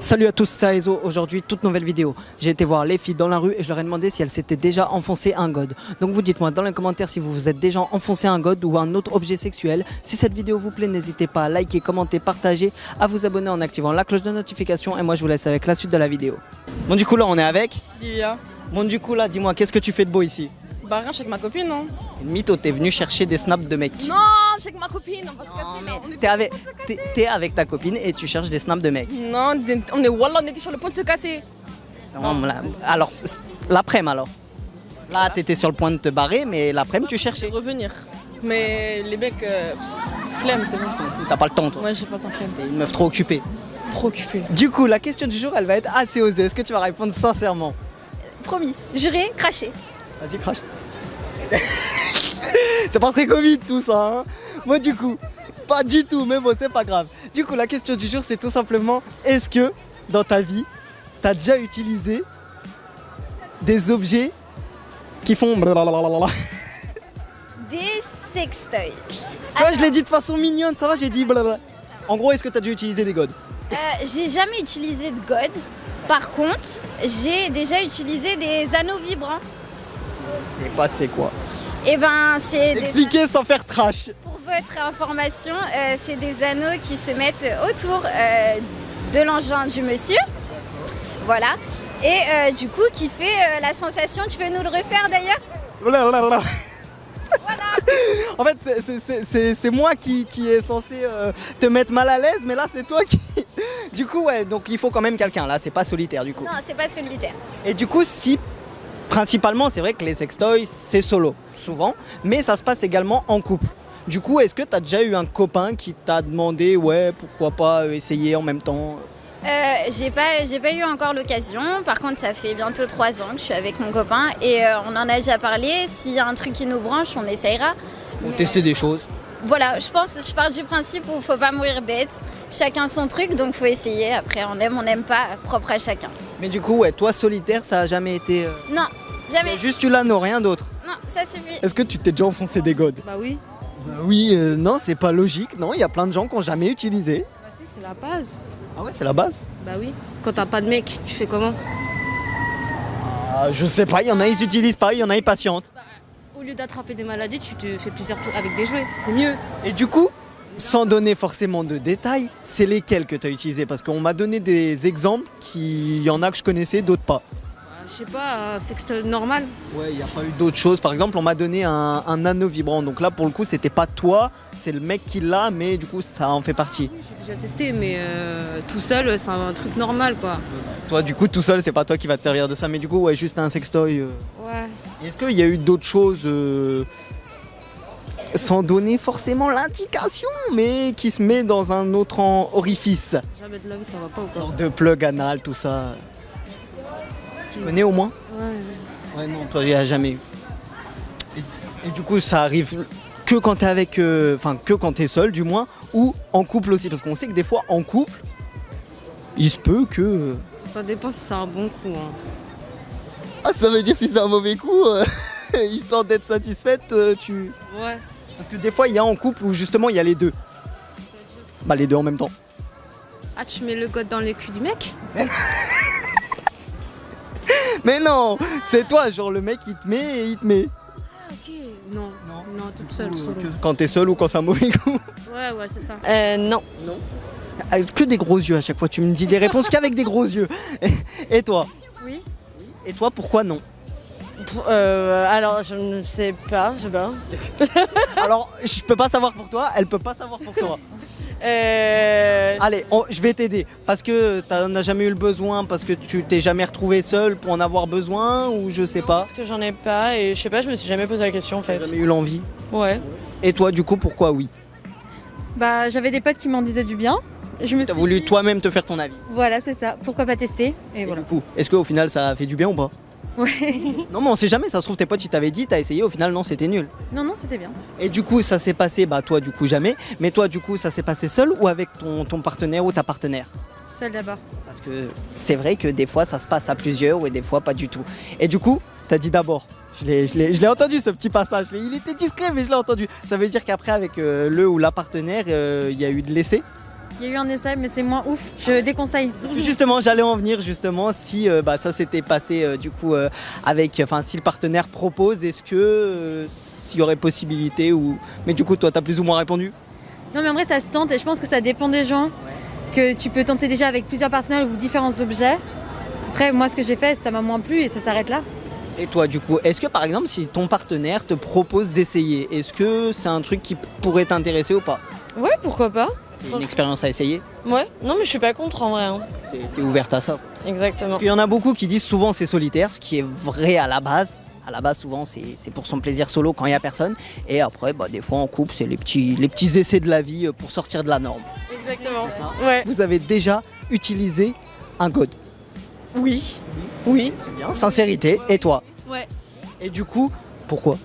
Salut à tous, c'est Ezo. Aujourd'hui, toute nouvelle vidéo. J'ai été voir les filles dans la rue et je leur ai demandé si elles s'étaient déjà enfoncé un god. Donc vous dites-moi dans les commentaires si vous vous êtes déjà enfoncé un god ou un autre objet sexuel. Si cette vidéo vous plaît, n'hésitez pas à liker, commenter, partager, à vous abonner en activant la cloche de notification. Et moi je vous laisse avec la suite de la vidéo. Bon du coup là on est avec Lilia. Bon du coup là dis-moi, qu'est-ce que tu fais de beau ici? Bah rien, je suis avec ma copine, non? Une mytho, t'es venu chercher des snaps de mecs. Non, je suis avec ma copine, on va se casser là. On est T'es avec ta copine et tu cherches des snaps de mecs. Non, Wallah, on était sur le point de se casser. Alors, l'après-midi alors. Là, t'étais sur le point de te barrer, mais l'après-midi, tu cherchais. Revenir. Mais les mecs, flemme, c'est bon. T'as pas le temps, toi. Ouais, j'ai pas le temps, flemme. T'es une meuf trop occupée. Trop occupée. Du coup, la question du jour, elle va être assez osée. Est-ce que tu vas répondre sincèrement? Promis, juré, craché. Vas-y, crache. C'est pas très Covid tout ça, hein. Moi, du coup, pas du tout, mais bon, c'est pas grave. Du coup, la question du jour, c'est tout simplement, est-ce que dans ta vie, t'as déjà utilisé des objets qui font blablabla? Des sextoys. Toi, je l'ai dit de façon mignonne, ça va, j'ai dit blablabla. En gros, est-ce que t'as déjà utilisé des godes? J'ai jamais utilisé de god. Par contre, j'ai déjà utilisé des anneaux vibrants. C'est quoi? Et ben, c'est Expliquez sans faire trash. pour votre information, c'est des anneaux qui se mettent autour de l'engin du monsieur. Voilà. Et du coup, qui fait la sensation. Tu peux nous le refaire d'ailleurs? Blablabla. En fait, c'est moi qui est censé te mettre mal à l'aise, mais là, c'est toi qui... Du coup, ouais, donc il faut quand même quelqu'un, là, c'est pas solitaire, du coup. Non, c'est pas solitaire. Et du coup, si... Principalement, c'est vrai que les sextoys, c'est solo, souvent, mais ça se passe également en couple. Du coup, est-ce que tu as déjà eu un copain qui t'a demandé, ouais, pourquoi pas essayer en même temps? J'ai pas eu encore l'occasion. Par contre, ça fait bientôt 3 ans que je suis avec mon copain et on en a déjà parlé. S'il y a un truc qui nous branche, on essayera. Faut Mais, tester des choses. Voilà, je pars du principe où faut pas mourir bête. Chacun son truc, donc faut essayer. Après, on n'aime pas, propre à chacun. Mais du coup, ouais, toi, solitaire, ça a jamais été... Non, jamais. Juste tu l'anneau, rien d'autre. Non, ça suffit. Est-ce que tu t'es déjà enfoncé des godes? Bah oui. Bah oui, non, c'est pas logique. Non, il y a plein de gens qui n'ont jamais utilisé. Bah si, c'est la base. Ah ouais, c'est la base. Bah oui. Quand t'as pas de mec, tu fais comment? Ah, je sais pas, il y en a, ils utilisent pas, il y en a, ils patientent. Au lieu d'attraper des maladies, tu te fais plaisir avec des jouets. C'est mieux. Et du coup, sans donner forcément de détails, c'est lesquels que tu as utilisés? Parce qu'on m'a donné des exemples, il y en a que je connaissais, d'autres pas. Je sais pas, sextoy normal. Ouais, il n'y a pas eu d'autres choses. Par exemple, on m'a donné un anneau vibrant. Donc là, pour le coup, c'était pas toi, c'est le mec qui l'a, mais du coup, ça en fait partie. J'ai déjà testé, mais tout seul, c'est un truc normal, quoi. Toi, du coup, tout seul, c'est pas toi qui va te servir de ça, mais du coup, ouais, juste un sextoy. Ouais. Est-ce qu'il y a eu d'autres choses sans donner forcément l'indication, mais qui se met dans un autre orifice? Jamais de la vie, ça va pas ou quoi? Genre de plug anal, tout ça. Tu connais au moins? Ouais. Ouais, non, toi, il n'y a jamais eu. Et du coup, ça arrive que quand t'es avec. Enfin, que quand t'es seul, du moins, ou en couple aussi. Parce qu'on sait que des fois, en couple, il se peut que. Ça dépend si c'est un bon coup. Hein. Ah, ça veut dire si c'est un mauvais coup, histoire d'être satisfaite, tu. Ouais. Parce que des fois, il y a en couple où justement, il y a les deux. Bah, les deux en même temps. Ah, tu mets le god dans le cul du mec? Mais non, c'est toi, genre le mec, il te met et il te met. Ah, ok. Non, non, toute seule, solo. Quand t'es seul ou quand c'est un mauvais coup. Ouais, c'est ça. Non. Non. Que des gros yeux à chaque fois, tu me dis des réponses qu'avec des gros yeux. Et toi? Oui. Et toi, pourquoi non? Alors, je ne sais pas, je sais pas. Alors, je peux pas savoir pour toi, elle peut pas savoir pour toi. Allez, je vais t'aider. Parce que t'en as jamais eu le besoin, parce que tu t'es jamais retrouvé seul pour en avoir besoin, ou je sais pas. Parce que j'en ai pas et je sais pas, je me suis jamais posé la question en T'as fait. jamais eu l'envie. Ouais. Et toi, du coup, pourquoi oui? Bah, j'avais des potes qui m'en disaient du bien. Et je me T'as suis voulu dit, toi-même te faire ton avis. Voilà, c'est ça. Pourquoi pas tester? Et Et voilà. du coup, est-ce qu'au final ça a fait du bien ou pas? Ouais. Non, mais on sait jamais, ça se trouve tes potes ils t'avaient dit, t'as essayé, au final non, c'était nul. Non, c'était bien. Et du coup, ça s'est passé, bah toi du coup jamais, mais toi du coup ça s'est passé seul ou avec ton partenaire ou ta partenaire? Seul d'abord. Parce que c'est vrai que des fois ça se passe à plusieurs et des fois pas du tout. Et du coup, t'as dit d'abord. Je l'ai entendu ce petit passage, il était discret mais je l'ai entendu. Ça veut dire qu'après avec le ou la partenaire, il y a eu de l'essai? Il y a eu un essai, mais c'est moins ouf. Je déconseille. Justement, j'allais en venir justement si ça s'était passé du coup avec, enfin si le partenaire propose, est-ce que s'il y aurait possibilité ou. Mais du coup, toi, t'as plus ou moins répondu. Non, mais en vrai, ça se tente et je pense que ça dépend des gens. Que tu peux tenter déjà avec plusieurs partenaires ou différents objets. Après, moi, ce que j'ai fait, ça m'a moins plu et ça s'arrête là. Et toi, du coup, est-ce que par exemple, si ton partenaire te propose d'essayer, est-ce que c'est un truc qui pourrait t'intéresser ou pas? Ouais, pourquoi pas? C'est une expérience à essayer. Ouais, non, mais je suis pas contre en vrai. Hein. T'es ouverte à ça. Exactement. Parce qu'il y en a beaucoup qui disent souvent c'est solitaire, ce qui est vrai à la base. À la base, souvent, c'est pour son plaisir solo quand il n'y a personne. Et après, des fois, en couple, c'est les petits essais de la vie pour sortir de la norme. Exactement. Ouais. Vous avez déjà utilisé un god? Oui. Oui. C'est bien. Sincérité. Et toi? Ouais. Et du coup, pourquoi?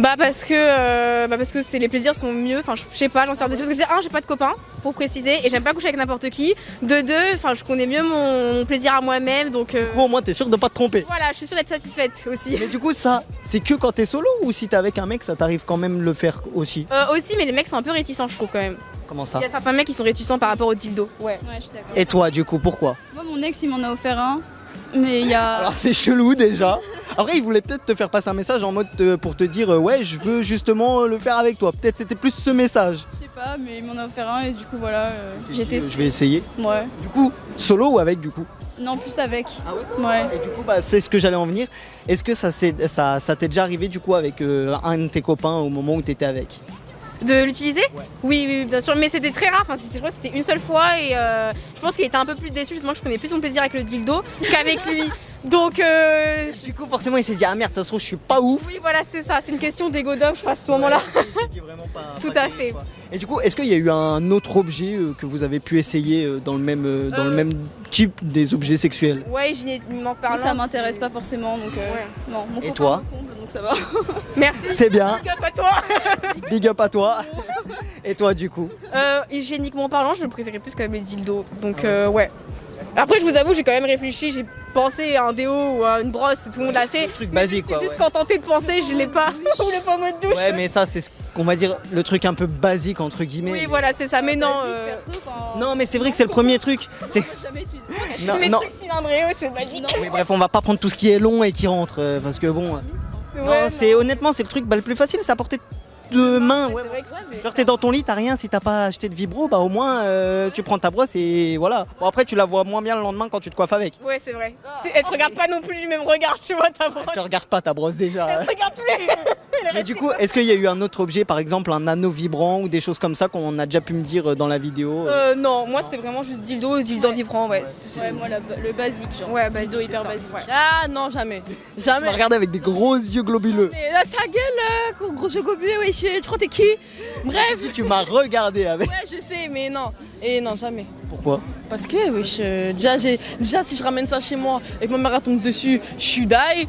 Parce que c'est les plaisirs sont mieux. Enfin, je sais pas, j'en sais rien. Parce que déjà, j'ai pas de copain, pour préciser, et j'aime pas coucher avec n'importe qui. De deux, enfin, je connais mieux mon plaisir à moi-même, donc. Du coup, au moins, t'es sûr de pas te tromper. Voilà, je suis sûre d'être satisfaite aussi. Mais du coup, ça, c'est que quand t'es solo ou si t'es avec un mec, ça t'arrive quand même de le faire aussi? Aussi, mais les mecs sont un peu réticents, je trouve quand même. Comment ça? Il y a certains mecs qui sont réticents par rapport au dildo. Ouais. Ouais, je suis d'accord. Et toi, du coup, pourquoi? Moi, mon ex, il m'en a offert un. Mais il y a. Alors, c'est chelou déjà. Après, il voulait peut-être te faire passer un message en mode pour te dire ouais, je veux justement le faire avec toi. Peut-être c'était plus ce message. Je sais pas, mais il m'en a offert un et du coup, voilà. J'ai testé. Je vais essayer. Ouais. Du coup, solo ou avec du coup? Non, plus avec. Ah ouais? Ouais. Et du coup, c'est ce que j'allais en venir. Est-ce que ça t'est déjà arrivé du coup avec un de tes copains au moment où t'étais avec? De l'utiliser? Ouais. Oui, bien sûr, mais c'était très rare. Enfin, je crois que c'était une seule fois et je pense qu'il était un peu plus déçu justement que je prenais plus mon plaisir avec le dildo qu'avec lui. Donc, Du coup, forcément, il s'est dit ah merde, ça se trouve, je suis pas ouf. oui, voilà, c'est ça. C'est une question d'ego d'homme, je crois, à ce moment-là. Ouais, il s'est dit vraiment pas Tout pas à gay, fait. quoi. Et du coup, est-ce qu'il y a eu un autre objet que vous avez pu essayer dans le même type des objets sexuels? Ouais, gynécologiquement Moi, parlant. ça m'intéresse pas forcément, donc. Ouais. Non, mon Et copain toi? me comble, donc ça va. Merci. C'est bien. Big up à toi. Big up à toi. Et toi, du coup? Hygiéniquement parlant, je préférais plus quand même les dildos. Donc, ouais. Après, je vous avoue, j'ai quand même réfléchi. J'ai pensé à un déo ou à une brosse, tout le monde l'a fait. Le truc basique, quoi. C'est juste Ouais. qu'en tenté de penser, je l'ai pas. Ou le pas en mode douche. Ouais, mais ça, c'est ce qu'on va dire le truc un peu basique entre guillemets. Oui, voilà, c'est ça. Mais non. Basique, perso, enfin, Non, mais c'est vrai que c'est le premier truc. C'est j'ai jamais utilisé ça. non, Les non. trucs cylindrés, c'est basique. Non. Oui, bref, on va pas prendre tout ce qui est long et qui rentre parce que bon. Non, Ouais, c'est honnêtement, c'est le truc le plus facile, c'est à porter de main. Ouais. C'est vrai que c'est- Genre t'es dans ton lit, t'as rien, si t'as pas acheté de vibro, au moins tu prends ta brosse et voilà. Bon après tu la vois moins bien le lendemain quand tu te coiffes avec. Ouais, c'est vrai. Elle te regarde pas non plus du même regard, tu vois, ta brosse. Tu regardes pas ta brosse déjà. Elle te regarde plus. Mais du coup, est-ce qu'il y a eu un autre objet, par exemple un anneau vibrant ou des choses comme ça qu'on a déjà pu me dire dans la vidéo? Non, moi c'était vraiment juste dildo vibrant, ouais. Ouais, moi, le basique, genre. Ouais, Dildo basique, hyper c'est ça, basique. ouais. Ah non, jamais. Tu Jamais. m'as regardé avec des gros yeux globuleux. Mais là, ta gueule, gros yeux globuleux, ouais, tu crois t'es qui? Bref. Tu m'as regardé avec. Ouais, je sais, mais non. Et non, jamais. Pourquoi? Parce que wesh, déjà si je ramène ça chez moi et que ma mère elle tombe dessus, je suis die.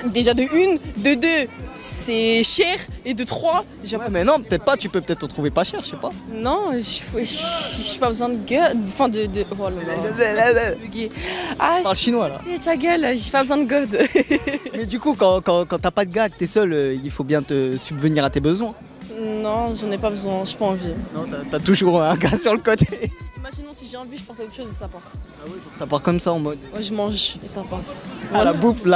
Déjà de une, de deux, c'est cher et de trois, j'ai Ouais, mais non, peut-être pas, tu peux peut-être te trouver pas cher, je sais pas. non, j'ai pas besoin de gueule, enfin de oh là là, bugué. Ah, Parle chinois là. c'est ta gueule, j'ai pas besoin de God. Mais du coup, quand t'as pas de gars, que t'es seul, il faut bien te subvenir à tes besoins. Non, j'en ai pas besoin, j'ai pas envie. Non, t'as toujours un gars sur le côté. Imaginons si j'ai envie, je pense à autre chose et ça part. Ah ouais, genre ça part comme ça en mode. Moi je mange et ça passe. Ah, la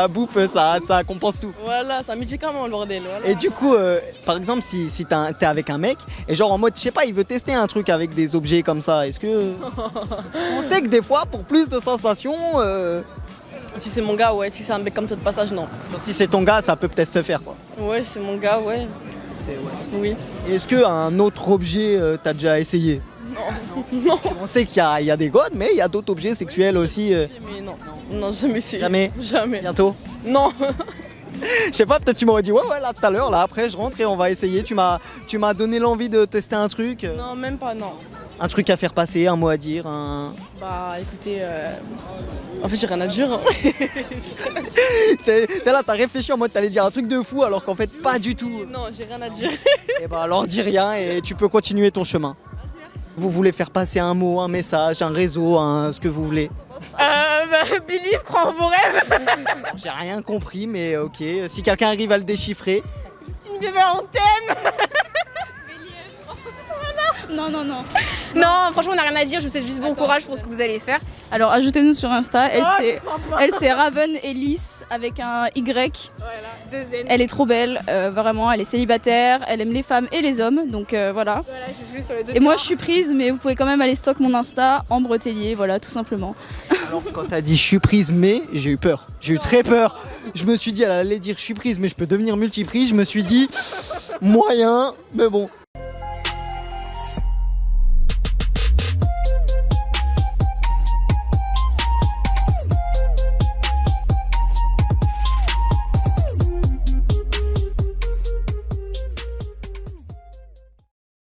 bouffe, ça compense tout. Voilà, c'est un médicament le bordel. Voilà. Et du coup, par exemple, si t'es avec un mec, et genre en mode, je sais pas, il veut tester un truc avec des objets comme ça, est-ce que. On sait que des fois, pour plus de sensations, Si c'est mon gars, ouais, si c'est un mec comme ça de passage, non. genre, si c'est ton gars, ça peut peut-être se faire quoi. Ouais, c'est mon gars, ouais. Oui. Et est-ce qu'un autre objet, t'as déjà essayé? Non. On sait qu'il y a des godes, mais il y a d'autres objets sexuels aussi. Mais non. Non, jamais essayé. Jamais. Jamais. Bientôt. Non. Je sais pas, peut-être tu m'aurais dit ouais là tout à l'heure, là après je rentre et on va essayer. Tu m'as donné l'envie de tester un truc. Non, même pas, non. Un truc à faire passer, un mot à dire, un. Bah écoutez, en fait j'ai rien à dire. Hein. T'es là, t'as réfléchi en mode t'allais dire un truc de fou alors qu'en fait pas du tout. Non, j'ai rien à dire. Et bah alors dis rien et tu peux continuer ton chemin. Vous voulez faire passer un mot, un message, un réseau, ce que vous voulez. Believe, crois en vos rêves. Alors, j'ai rien compris mais ok, si quelqu'un arrive à le déchiffrer. Justin Bieber, on t'aime. Non, non, non. Non, franchement, on n'a rien à dire. Je vous souhaite juste bon courage pour ce que vous allez faire. Alors, ajoutez-nous sur Insta. Elle c'est Raven Ellis avec un Y. Voilà, 2 N. Elle est trop belle, vraiment. Elle est célibataire. Elle aime les femmes et les hommes. Donc voilà. Voilà, je joue sur les deux. Et moi, je suis prise, mais vous pouvez quand même aller stock mon Insta, Ambre Tellier, voilà, tout simplement. Alors quand t'as dit je suis prise mais, j'ai eu peur. J'ai eu très peur. Je me suis dit elle allait dire je suis prise mais je peux devenir multiprise. Je me suis dit moyen, mais bon.